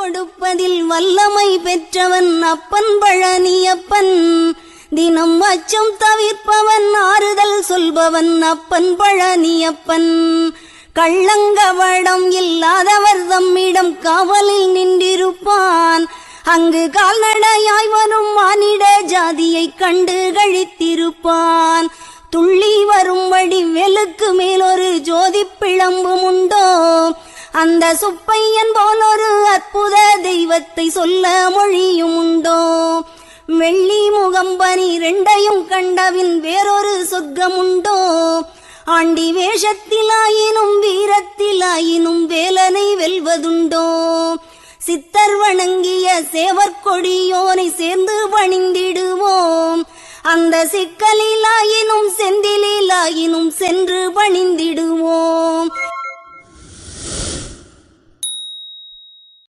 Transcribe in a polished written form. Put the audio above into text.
கொடுப்பதில் வல்லமை பெற்றவன் அப்பன் பழனியப்பன். தினம் அச்சம் தவிர்ப்பவன் ஆறுதல் சொல்பவன் அப்பன் பழனியப்பன். கள்ளங்கவடம் இல்லாதவர் தம்மிடம் காவலில் நின்றிருப்பான். அங்கு கால்நடையாய் வரும் மானிட ஜாதியை கண்டு கழித்திருப்பான். துள்ளி வரும்படி வெளுக்கு மேலொரு ஜோதி பிளம்பும் உண்டோ, அந்த சுப்பையன் போல் ஒரு அற்புத தெய்வத்தை சொல்ல மொழியும் உண்டோ. வெள்ளி முகம் 12 கண்டவின் வேறொரு சொர்க்கம் உண்டோ. ஆண்டி வேஷத்திலாயினும் வீரத்திலாயினும் வேலனை வெல்வதுண்டோ. சித்தர் வணங்கிய சேவற்கொடியோனை சேர்ந்து பணிந்திடுவோம். அந்த சிக்கலிலாயினும் செந்திலாயினும் சென்று பணிந்திடுவோம்.